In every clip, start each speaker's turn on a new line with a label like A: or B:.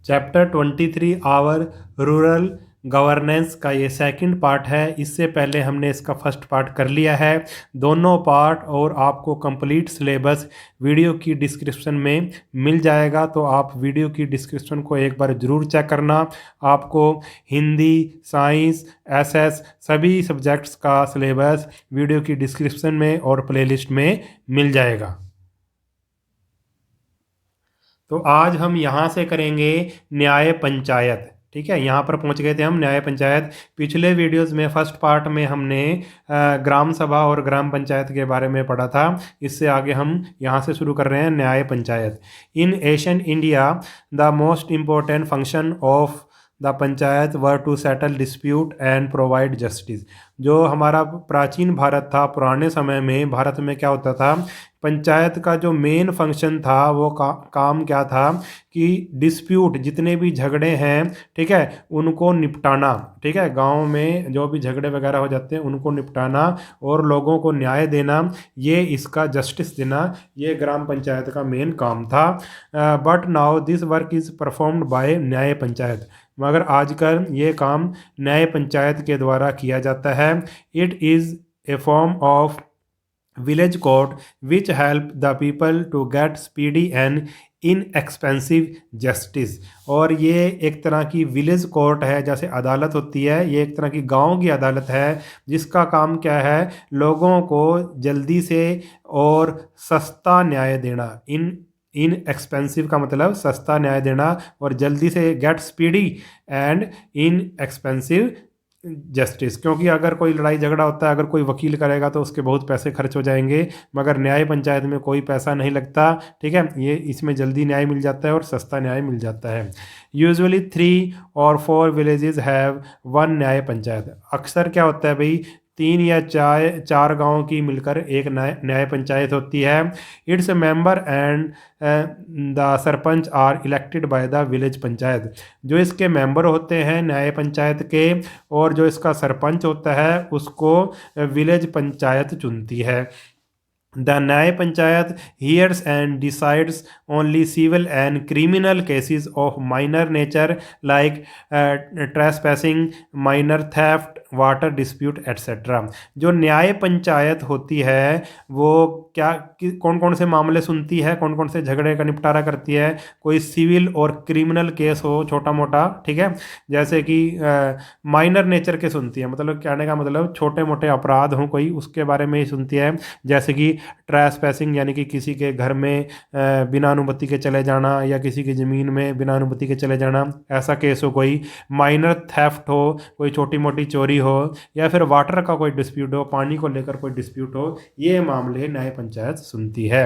A: Chapter 23 our rural governance का ये second part है। इससे पहले हमने इसका फर्स्ट पार्ट कर लिया है। दोनों पार्ट और आपको कंप्लीट सिलेबस वीडियो की डिस्क्रिप्शन में मिल जाएगा, तो आप वीडियो की डिस्क्रिप्शन को एक बार ज़रूर चेक करना। आपको हिंदी, साइंस, एसएस सभी सब्जेक्ट्स का सिलेबस वीडियो की डिस्क्रिप्शन में और प्लेलिस्ट में मिल जाएगा। तो आज हम यहाँ से करेंगे न्याय पंचायत। ठीक है, यहाँ पर पहुँच गए थे हम न्याय पंचायत। पिछले वीडियोस में फर्स्ट पार्ट में हमने ग्राम सभा और ग्राम पंचायत के बारे में पढ़ा था। इससे आगे हम यहाँ से शुरू कर रहे हैं न्याय panchayat. In Asian India the most important function of the panchayat were to settle dispute and provide justice. जो हमारा प्राचीन भारत था, पुराने समय में भारत में क्या होता था, पंचायत का जो मेन फंक्शन था वो काम क्या था कि डिस्प्यूट, जितने भी झगड़े हैं, ठीक है, उनको निपटाना। ठीक है, गांव में जो भी झगड़े वगैरह हो जाते हैं उनको निपटाना और लोगों को न्याय देना, ये इसका जस्टिस देना, ये ग्राम पंचायत का मेन काम था। But now this work is performed by न्याय पंचायत। मगर आजकल ये काम न्याय पंचायत के द्वारा किया जाता है। It is a form of village court which help the people to get speedy and inexpensive justice. और ये एक तरह की विलेज कोर्ट है, जैसे अदालत होती है, ये एक तरह की गांव की अदालत है जिसका काम क्या है, लोगों को जल्दी से और सस्ता न्याय देना। इन एक्सपेंसिव का मतलब सस्ता न्याय देना और जल्दी से, get speedy and inexpensive justice. क्योंकि अगर कोई लड़ाई झगड़ा होता है, अगर कोई वकील करेगा तो उसके बहुत पैसे खर्च हो जाएंगे, मगर न्याय पंचायत में कोई पैसा नहीं लगता। ठीक है, ये इसमें जल्दी न्याय मिल जाता है और सस्ता न्याय मिल जाता है। यूजुअली 3 और 4 विलेजेस हैव 1 न्याय पंचायत। अक्सर क्या होता है भाई, 3 या 4 गाँव की मिलकर एक न्याय पंचायत होती है। Its member and the sarpanch are elected by the village panchayat. जो इसके मेंबर होते हैं न्याय पंचायत के और जो इसका सरपंच होता है उसको विलेज पंचायत चुनती है। The न्याय panchayat hears and decides only civil and criminal cases of minor nature like trespassing, minor theft, water dispute etcetera. जो न्याय पंचायत होती है वो क्या कौन कौन से मामले सुनती है, कौन कौन से झगड़े का निपटारा करती है, कोई सिविल और क्रिमिनल केस हो छोटा मोटा, ठीक है, जैसे कि माइनर नेचर के सुनती है, मतलब कहने का मतलब छोटे मोटे अपराध हों कोई, उसके बारे में ही सुनती है। जैसे कि ट्रेसपैसिंग यानी कि किसी के घर में बिना अनुमति के चले जाना या किसी की ज़मीन में बिना अनुमति के चले जाना, ऐसा केस हो। कोई माइनर थेफ्ट हो, कोई छोटी मोटी चोरी हो, या फिर वाटर का कोई डिस्प्यूट हो, पानी को लेकर कोई डिस्प्यूट हो, ये मामले न्याय पंचायत सुनती है।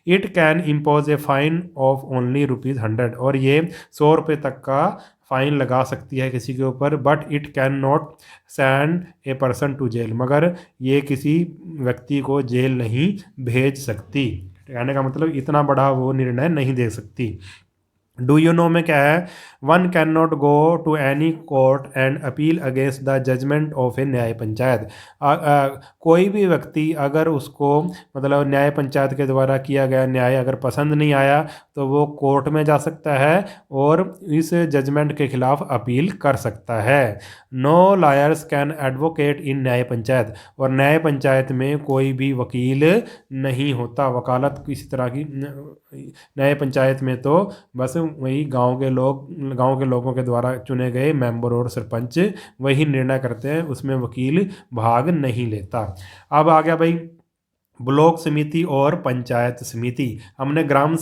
A: It can impose a fine of only ₹100 और ये 100 रुपये तक का फाइन लगा सकती है किसी के ऊपर। But it can not send a person to jail, मगर ये किसी व्यक्ति को जेल नहीं भेज सकती। कहने का मतलब इतना बड़ा वो निर्णय नहीं दे सकती। डू यू नो में क्या है, 1 can not go to any court and appeal against the judgment of a nyaya panchayat. कोई भी व्यक्ति अगर उसको मतलब न्याय पंचायत के द्वारा किया गया न्याय अगर पसंद नहीं आया तो वो कोर्ट में जा सकता है और इस जजमेंट के खिलाफ अपील कर सकता है। No lawyers can advocate in nyaya panchayat, और न्याय पंचायत में कोई भी वकील नहीं होता, वकालत किसी तरह की न्याय पंचायत में तो बस वही गांव के लोगों के द्वारा चुने गए मेंबर और सरपंच वही निर्णय करते हैं, उसमें वकील भाग नहीं लेता। अब आ गया भाई ब्लॉक समिति और पंचायत समिति। हमने ग्राम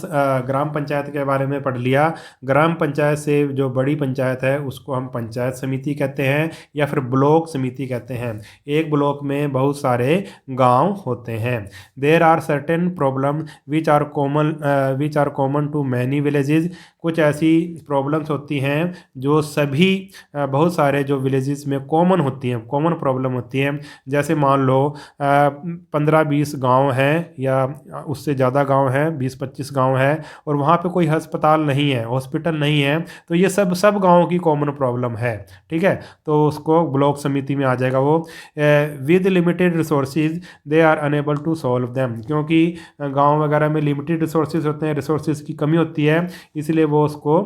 A: पंचायत के बारे में पढ़ लिया। ग्राम पंचायत से जो बड़ी पंचायत है उसको हम पंचायत समिति कहते हैं या फिर ब्लॉक समिति कहते हैं। एक ब्लॉक में बहुत सारे गांव होते हैं। There are certain problem which are common to many villages. कुछ ऐसी प्रॉब्लम्स होती हैं जो सभी बहुत सारे जो विलेजेस में कॉमन होती हैं, कॉमन प्रॉब्लम होती हैं। जैसे मान लो 15-20 गांव हैं या उससे ज़्यादा गांव हैं, 20-25 गांव हैं और वहाँ पे कोई अस्पताल नहीं है, हॉस्पिटल नहीं है, तो ये सब गांवों की कॉमन प्रॉब्लम है। ठीक है, तो उसको ब्लॉक समिति में आ जाएगा वो। With limited resources they are unable to solve them, क्योंकि गांव वगैरह में लिमिटेड रिसोर्सेज होते हैं, रिसोर्सेज की कमी होती है, इसलिए वो उसको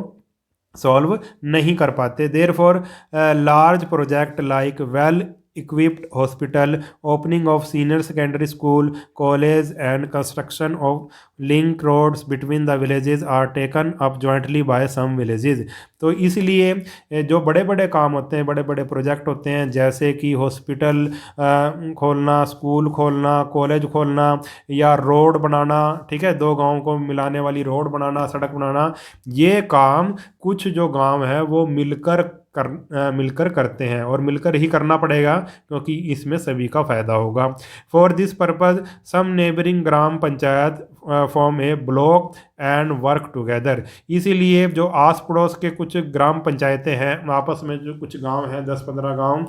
A: सॉल्व नहीं कर पाते। Therefore large project like well equipped hospital, opening of senior secondary school, college and construction of link roads between the villages are taken up jointly by some villages। तो इसलिए जो बड़े बड़े काम होते हैं, बड़े बड़े प्रोजेक्ट होते हैं, जैसे कि हॉस्पिटल खोलना, स्कूल खोलना, कॉलेज खोलना या रोड बनाना, ठीक है, दो गाँव को मिलाने वाली रोड बनाना, सड़क बनाना, ये काम कुछ जो गांव है वो मिलकर करते हैं और मिलकर ही करना पड़ेगा क्योंकि इसमें सभी का फायदा होगा। For this purpose some neighbouring gram panchayat form a block and work together. इसीलिए जो आस पड़ोस के कुछ ग्राम पंचायतें हैं, आपस में जो कुछ गांव हैं 10-15 गांव,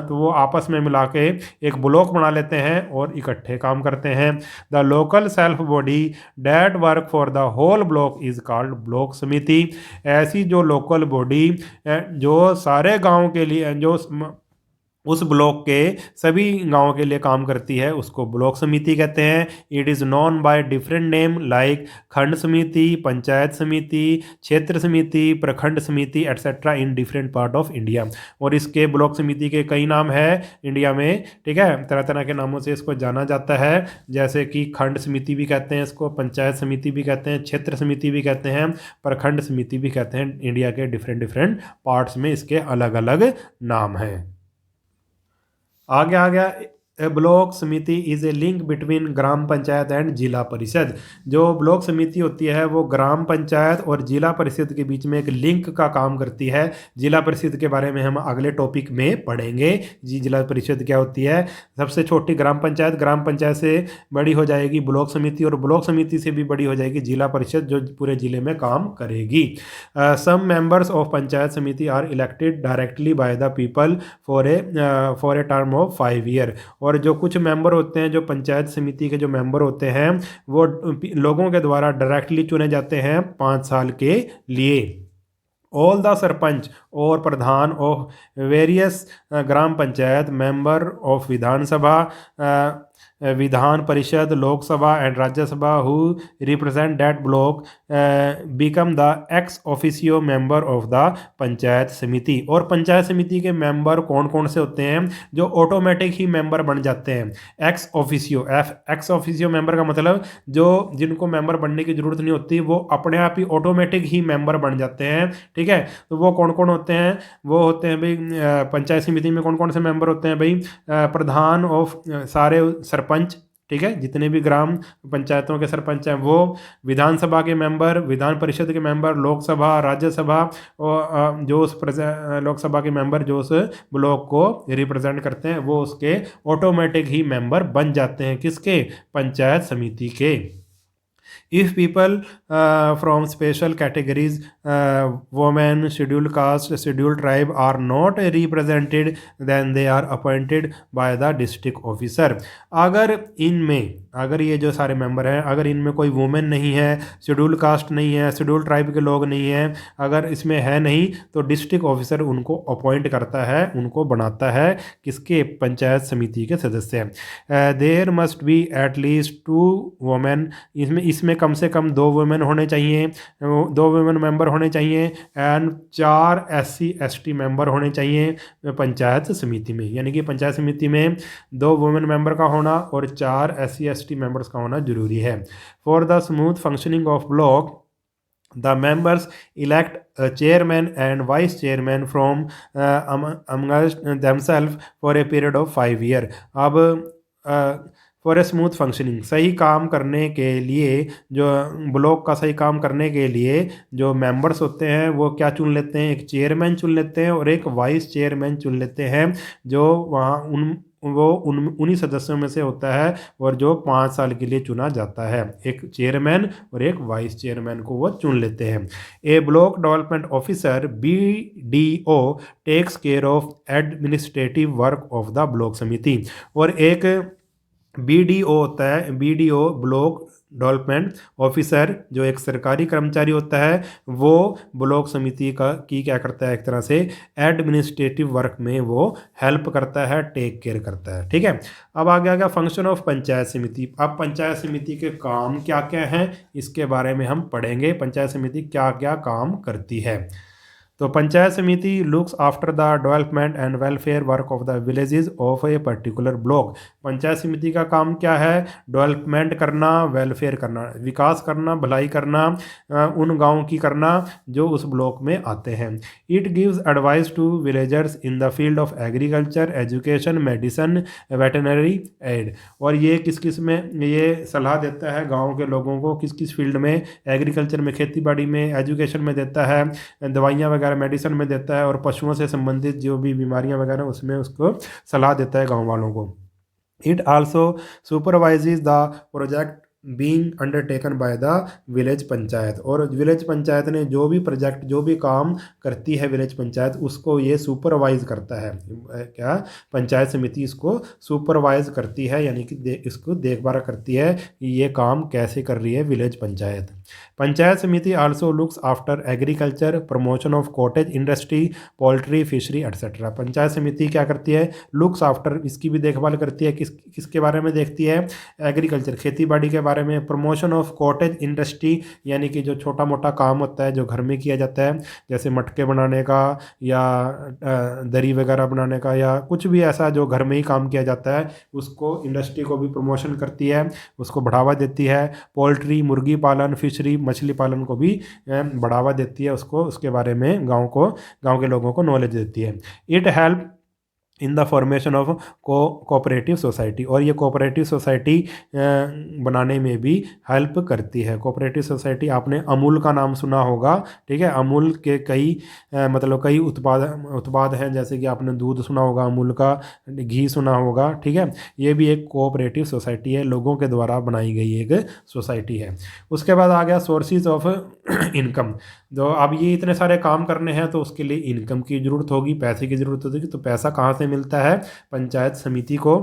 A: तो वो आपस में मिला के एक ब्लॉक बना लेते हैं और इकट्ठे काम करते हैं। The local self body that work for the whole block is called block samiti. ऐसी जो लोकल बॉडी जो सारे गांव के लिए, जो उस ब्लॉक के सभी गांवों के लिए काम करती है, उसको ब्लॉक समिति कहते हैं। It is known by different name like खंड समिति, पंचायत समिति, क्षेत्र समिति, प्रखंड समिति etcetera in different part of India. और इसके ब्लॉक समिति के कई नाम है इंडिया में, ठीक है, तरह तरह के नामों से इसको जाना जाता है, जैसे कि खंड समिति भी कहते हैं इसको, पंचायत समिति भी कहते हैं, क्षेत्र समिति भी कहते हैं, प्रखंड समिति भी कहते हैं। इंडिया के डिफरेंट डिफरेंट पार्ट्स में इसके अलग अलग नाम हैं। आगे आ गया, ब्लॉक समिति is a link between gram panchayat and जिला परिषद। जो ब्लॉक समिति होती है वो ग्राम पंचायत और जिला परिषद के बीच में एक लिंक का काम करती है। जिला परिषद के बारे में हम अगले टॉपिक में पढ़ेंगे। जी, जिला परिषद क्या होती है। सबसे छोटी ग्राम पंचायत से बड़ी हो जाएगी ब्लॉक समिति, और ब्लॉक समिति से भी बड़ी हो जाएगी जिला परिषद, जो पूरे जिले में काम करेगी। Some members of panchayat samiti are elected directly by the people for a term of 5 year. और जो कुछ मेंबर होते हैं, जो पंचायत समिति के जो मेंबर होते हैं, वो लोगों के द्वारा डायरेक्टली चुने जाते हैं 5 साल के लिए। ऑल द सरपंच और प्रधान of various gram panchayat member of Vidhan Sabha, Vidhan Parishad, Lok Sabha and Rajya Sabha who represent that block become the ex officio member of the panchayat समिति। और पंचायत समिति के मेंबर कौन कौन से होते हैं, जो ऑटोमेटिक ही मेंबर बन जाते हैं। एक्स ऑफिशियो मेंबर का मतलब जो जिनको मेंबर बनने की जरूरत नहीं होती, वो अपने आप ही ऑटोमेटिक ही मेंबर बन जाते हैं, ठीक है। तो वो कौन कौन होते हैं, वो होते हैं भाई, पंचायत समिति में कौन कौन से मेंबर होते हैं भाई, प्रधान ऑफ सारे सरपंच, ठीक है, जितने भी ग्राम पंचायतों के सरपंच हैं वो, विधानसभा के मेंबर, विधान परिषद के मेंबर, लोकसभा, राज्यसभा, और जो उस लोकसभा के मेंबर जो उस ब्लॉक को रिप्रेजेंट करते हैं, वो उसके ऑटोमेटिक ही मेंबर बन जाते हैं, किसके, पंचायत समिति के। If people from special categories, women, scheduled caste, scheduled tribe are not represented, then they are appointed by the district officer। अगर ये जो सारे मेंबर हैं, अगर इनमें कोई वुमेन नहीं है, शेड्यूल कास्ट नहीं है, शेड्यूल ट्राइब के लोग नहीं हैं, अगर इसमें है नहीं, तो डिस्ट्रिक्ट ऑफिसर उनको अपॉइंट करता है, उनको बनाता है, किसके, पंचायत समिति के सदस्य। There must be at least 2 women, इसमें कम से कम 2 वुमेन होने चाहिए, 2 वुमेन मेंबर होने चाहिए, एंड 4 SC ST मेंबर होने चाहिए पंचायत समिति में। यानी कि पंचायत समिति में 2 वुमेन मेंबर का होना और 4 SC ST मेंबर्स का होना जरूरी है। For the smooth functioning of block, the members elect a chairman and vice chairman from amongst themselves for a period of 5 years। अब फॉर ए स्मूथ फंक्शनिंग, सही काम करने के लिए, जो ब्लॉक का सही काम करने के लिए जो मेंबर्स होते हैं वो क्या चुन लेते हैं, एक चेयरमैन चुन लेते हैं और एक वाइस चेयरमैन चुन लेते हैं, जो वहाँ उन्हीं सदस्यों में से होता है और जो 5 साल के लिए चुना जाता है। एक चेयरमैन और एक वाइस चेयरमैन को वो चुन लेते हैं। A block development officer BDO takes care of administrative work of the block samiti. और एक BDO होता है, BDO ब्लॉक डेवलपमेंट ऑफिसर, जो एक सरकारी कर्मचारी होता है, वो ब्लॉक समिति की क्या करता है, एक तरह से एडमिनिस्ट्रेटिव वर्क में वो हेल्प करता है, टेक केयर करता है, ठीक है। अब आगे आ गया फंक्शन ऑफ पंचायत समिति। अब पंचायत समिति के काम क्या क्या हैं, इसके बारे में हम पढ़ेंगे, पंचायत समिति क्या क्या काम करती है। तो पंचायत समिति looks after the development and welfare work of the villages of a particular block. Panchayat समिति का काम क्या है? डेवलपमेंट करना, वेलफेयर करना, विकास करना, भलाई करना, उन गाँव की करना जो उस ब्लॉक में आते हैं। It gives advice to villagers in the field of agriculture, education, medicine, veterinary aid. और ये किस किस में ये सलाह देता है गाँव के लोगों को, किस किस फील्ड में? एग्रीकल्चर में, खेती बाड़ी में, एजुकेशन में देता है, दवाइयाँ वगैरह मेडिसिन में देता है, और पशुओं से संबंधित जो भी बीमारियाँ वगैरह उसमें उसको सलाह देता है गाँव वालों को। It also supervises the project being undertaken by the village panchayat. और विलेज पंचायत ने जो भी प्रोजेक्ट, जो भी काम करती है विलेज पंचायत, उसको ये सुपरवाइज करता है। क्या? पंचायत समिति इसको सुपरवाइज करती है, यानी कि इसको देखभाल करती है कि ये काम कैसे कर रही है विलेज पंचायत। पंचायत समिति also looks after agriculture, promotion of cottage industry, poultry, fishery etcetera. Panchayat समिति क्या करती है? लुक्स आफ्टर, इसकी भी देखभाल करती है। किसके बारे में देखती है? एग्रीकल्चर, खेती बाड़ी के बारे में। प्रमोशन ऑफ कॉटेज इंडस्ट्री, यानी कि जो छोटा मोटा काम होता है जो घर में किया जाता है, जैसे मटके बनाने का या दरी वगैरह बनाने का, या कुछ भी ऐसा जो घर में ही काम किया जाता है, उसको इंडस्ट्री को भी प्रमोशन करती है, उसको बढ़ावा देती है। पोल्ट्री, मुर्गी पालन, फिशरी, मछली पालन को भी बढ़ावा देती है, उसको, उसके बारे में गाँव के लोगों को नॉलेज देती है। It help in the formation of cooperative society. और ये कोऑपरेटिव सोसाइटी बनाने में भी हेल्प करती है। कोऑपरेटिव सोसाइटी, आपने अमूल का नाम सुना होगा, ठीक है? अमूल के कई मतलब कई उत्पाद हैं, जैसे कि आपने दूध सुना होगा अमूल का, घी सुना होगा, ठीक है? ये भी एक कोऑपरेटिव सोसाइटी है, लोगों के द्वारा बनाई गई एक सोसाइटी है। उसके बाद आ गया सोर्सेज ऑफ इनकम। जो अब ये इतने सारे काम करने हैं तो उसके लिए इनकम की ज़रूरत होगी, पैसे की ज़रूरत होगी। तो पैसा कहाँ से मिलता है पंचायत समिति को?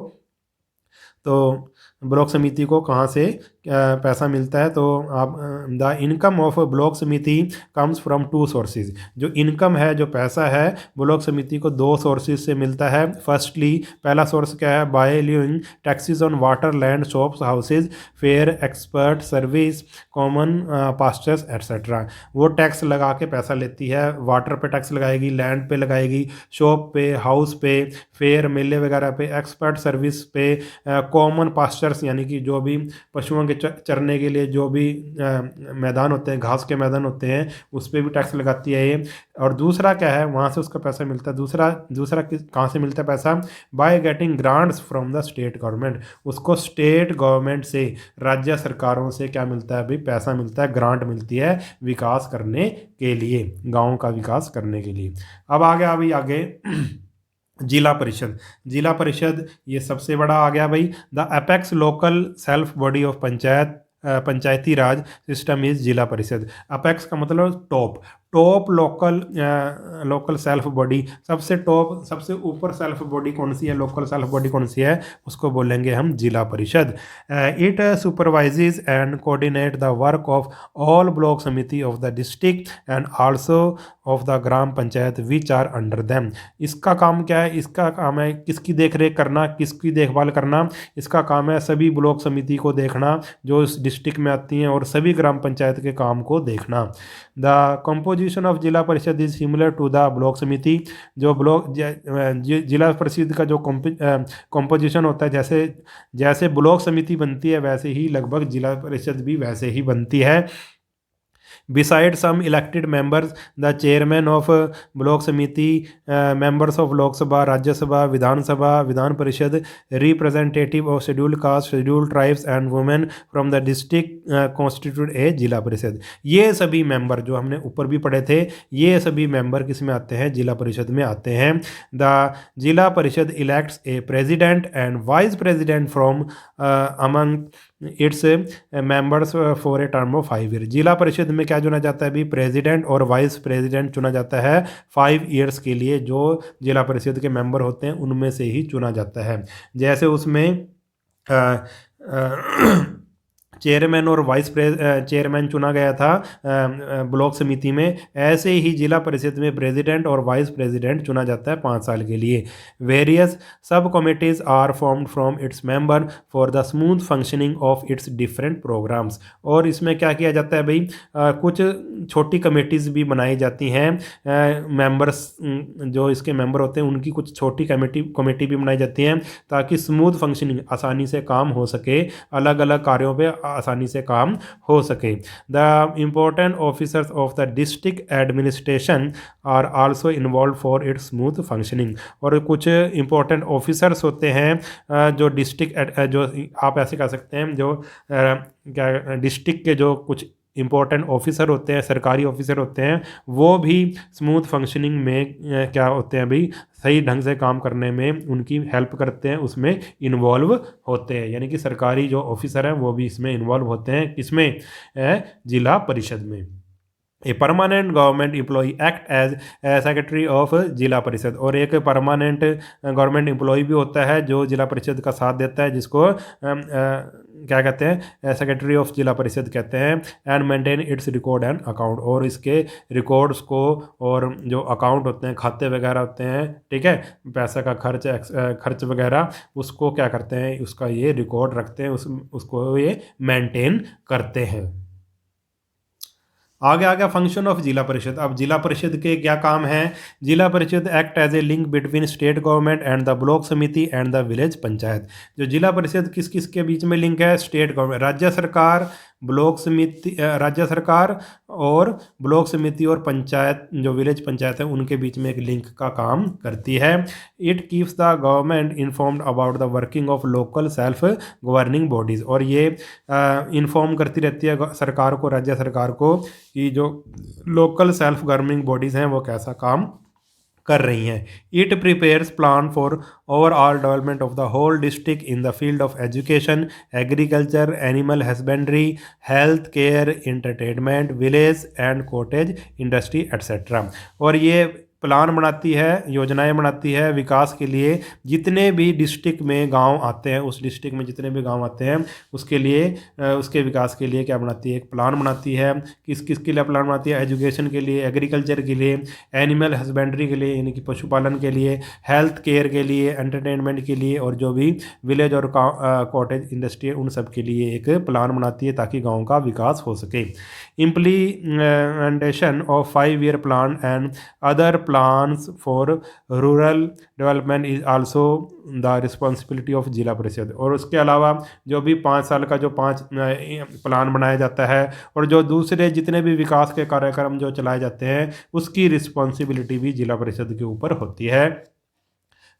A: तो ब्लॉक समिति को कहाँ से पैसा मिलता है? तो आप द इनकम ऑफ ब्लॉक समिति कम्स फ्रॉम टू सोर्सेज। जो इनकम है, जो पैसा है, ब्लॉक समिति को दो सोर्सेज से मिलता है। फर्स्टली, पहला सोर्स क्या है? By levying taxes on water, land, shops, houses, fair, expert service, common pastures etcetera. वो टैक्स लगा के पैसा लेती है। वाटर पे टैक्स लगाएगी, लैंड पे लगाएगी, शॉप पे, हाउस पे, फेयर, मेले वगैरह पे, एक्सपर्ट सर्विस पे, कॉमन पास्चर्स, यानी कि जो भी पशुओं के चरने के लिए जो भी मैदान होते हैं, घास के मैदान होते हैं, उस पर भी टैक्स लगाती है ये। और दूसरा क्या है? वहाँ से उसका पैसा मिलता है। दूसरा कहाँ से मिलता है पैसा? By getting grants from the state government. उसको स्टेट गवर्नमेंट से, राज्य सरकारों से क्या मिलता है भाई? पैसा मिलता है, ग्रांट मिलती है विकास करने के लिए, गाँव का विकास करने के लिए। अब आगे जिला परिषद। जिला परिषद ये सबसे बड़ा आ गया भाई। The apex local self body of Panchayati Raj system is जिला परिषद। अपेक्स का मतलब टॉप लोकल सेल्फ बॉडी, सबसे ऊपर सेल्फ बॉडी कौन सी है? लोकल सेल्फ बॉडी कौन सी है? उसको बोलेंगे हम zila parishad. It supervises and coordinate the work of all block samiti of the district and also of the gram panchayat which are under them. इसका काम क्या है? इसका काम है किसकी देख रेख करना, किसकी देखभाल करना? इसका काम है सभी ब्लॉक समिति को देखना जो इस डिस्ट्रिक्ट में आती हैं, और सभी ग्राम पंचायत के काम को देखना। The composition of zila parishad is similar to the block samiti. जो जिला परिषद का जो कंपोजिशन होता है, जैसे ब्लॉक समिति बनती है, वैसे ही लगभग जिला परिषद भी वैसे ही बनती है। Besides some elected members, the chairman of Blok Samiti, members of Lok Sabha, Rajya Sabha, Vidhan Sabha, Vidhan Parishad, representative of scheduled caste, scheduled tribes and women from the district constitute a जिला परिषद। ये सभी member जो हमने ऊपर भी पढ़े थे, ये सभी मेंबर किस में आते हैं? जिला परिषद में आते हैं। द जिला परिषद elects A president and vice president from among its members for a term of 5 year. जिला परिषद में क्या चुना जाता है? भी प्रेसिडेंट और वाइस प्रेसिडेंट चुना जाता है 5 ईयर्स के लिए। जो जिला परिषद के मेंबर होते हैं उनमें से ही चुना जाता है। जैसे उसमें चेयरमैन और वाइस चेयरमैन चुना गया था ब्लॉक समिति में, ऐसे ही जिला परिषद में प्रेसिडेंट और वाइस प्रेसिडेंट चुना जाता है 5 साल के लिए। Various sub committees are formed from its member for the smooth functioning of its different programmes. और इसमें क्या किया जाता है भाई, कुछ छोटी कमेटीज़ भी बनाई जाती हैं, मेंबर्स जो इसके मेंबर होते हैं उनकी कुछ छोटी कमेटी भी बनाई जाती हैं ताकि स्मूथ फंक्शनिंग, आसानी से काम हो सके, अलग अलग कार्यों पे आसानी से काम हो सके। The important officers of the district administration are also involve for its smooth functioning. और कुछ इंपॉर्टेंट ऑफिसर्स होते हैं जो डिस्ट्रिक्ट, जो आप ऐसे कह सकते हैं, जो क्या डिस्ट्रिक्ट के जो कुछ इंपॉर्टेंट ऑफिसर होते हैं, सरकारी ऑफिसर होते हैं, वो भी स्मूथ फंक्शनिंग में क्या होते हैं भाई, सही ढंग से काम करने में उनकी हेल्प करते हैं, उसमें इन्वॉल्व होते हैं। यानी कि सरकारी जो ऑफिसर हैं वो भी इसमें इन्वॉल्व होते हैं, किसमें, जिला परिषद में। A permanent government employee act as secretary of zila parishad. और एक परमानेंट गवर्नमेंट एम्प्लॉई भी होता है जो जिला परिषद का साथ देता है, जिसको क्या कहते हैं, सेक्रेटरी ऑफ जिला परिषद कहते हैं। And maintain its record and account. और इसके रिकॉर्ड्स को और जो अकाउंट होते हैं, खाते वगैरह होते हैं, ठीक है, पैसा का खर्च वगैरह, उसको क्या करते हैं, उसका ये रिकॉर्ड रखते हैं, उसको ये मेंटेन करते हैं। आगे आ गया फंक्शन ऑफ जिला परिषद। अब जिला परिषद के क्या काम हैं। Zila parishad act as a link between state government and the block samiti and the village panchayat. जो जिला परिषद किस किस के बीच में लिंक है, स्टेट गवर्नमेंट, राज्य सरकार, ब्लॉक समिति, राज्य सरकार और ब्लॉक समिति और पंचायत, जो विलेज पंचायत है, उनके बीच में एक लिंक का काम करती है। It keeps the government informed about the working of local self governing bodies. और ये इन्फॉर्म करती रहती है सरकार को, राज्य सरकार को, कि जो लोकल सेल्फ गवर्निंग बॉडीज़ हैं वो कैसा काम कर रही हैं। It prepares plan for overall development of the whole district in the field of education, agriculture, animal husbandry, health care, entertainment, village and cottage industry etcetera. और ये प्लान बनाती है, योजनाएं बनाती है विकास के लिए। जितने भी डिस्ट्रिक्ट में गांव आते हैं, उस डिस्ट्रिक्ट में जितने भी गांव आते हैं, उसके लिए, उसके विकास के लिए क्या बनाती है, एक प्लान बनाती है। किस किस के लिए प्लान बनाती है, एजुकेशन के लिए, एग्रीकल्चर के लिए, एनिमल हस्बेंड्री के लिए यानी कि पशुपालन के लिए, हेल्थ केयर के लिए, एंटरटेनमेंट के लिए, और जो भी विलेज और कॉटेज इंडस्ट्री है उन सब के लिए एक प्लान बनाती है ताकि गाँव का विकास हो सके। Implementation of 5 year plan and other plans for rural development is also the responsibility of जिला परिषद। और उसके अलावा जो भी 5 साल का जो 5 प्लान बनाया जाता है और जो दूसरे जितने भी विकास के कार्यक्रम जो चलाए जाते हैं, उसकी रिस्पॉन्सिबिलिटी भी जिला परिषद के ऊपर होती है।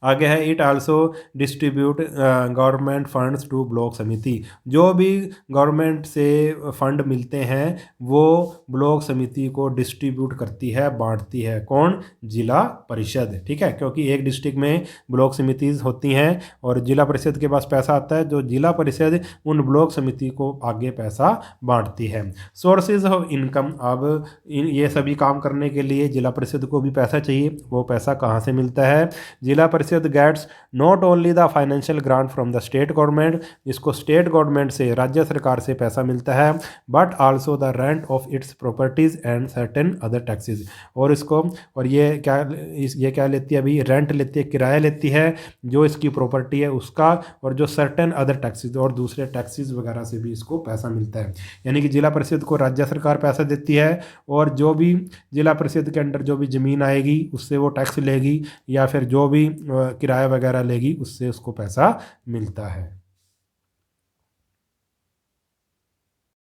A: आगे है, it also distribute government funds to block samiti. जो भी गवर्नमेंट से फंड मिलते हैं वो ब्लॉक समिति को डिस्ट्रीब्यूट करती है, बांटती है। कौन, जिला परिषद, ठीक है, क्योंकि एक डिस्ट्रिक्ट में ब्लॉक समितिज होती हैं और जिला परिषद के पास पैसा आता है, जो जिला परिषद उन ब्लॉक समिति को आगे पैसा बांटती है। Sources of income. अब ये सभी काम करने के लिए जिला परिषद को भी पैसा चाहिए। वो पैसा कहाँ से मिलता है। जिला परिषद gets not only the financial grant from the state government, जिसको स्टेट गवर्नमेंट से, राज्य सरकार से पैसा मिलता है, but also the rent of its properties and certain other taxes. और इसको, और ये क्या लेती है अभी, रेंट लेती है, किराया लेती है, जो इसकी प्रॉपर्टी है उसका, और जो सर्टेन अदर टैक्सेस और दूसरे टैक्सेस वगैरह से भी इसको पैसा मिलता है। यानी कि जिला परिषद को राज्य सरकार पैसा देती है, और जो भी जिला परिषद के अंडर जो भी ज़मीन आएगी उससे वो टैक्स लेगी, या फिर जो भी किराया वगैरह लेगी उससे उसको पैसा मिलता है।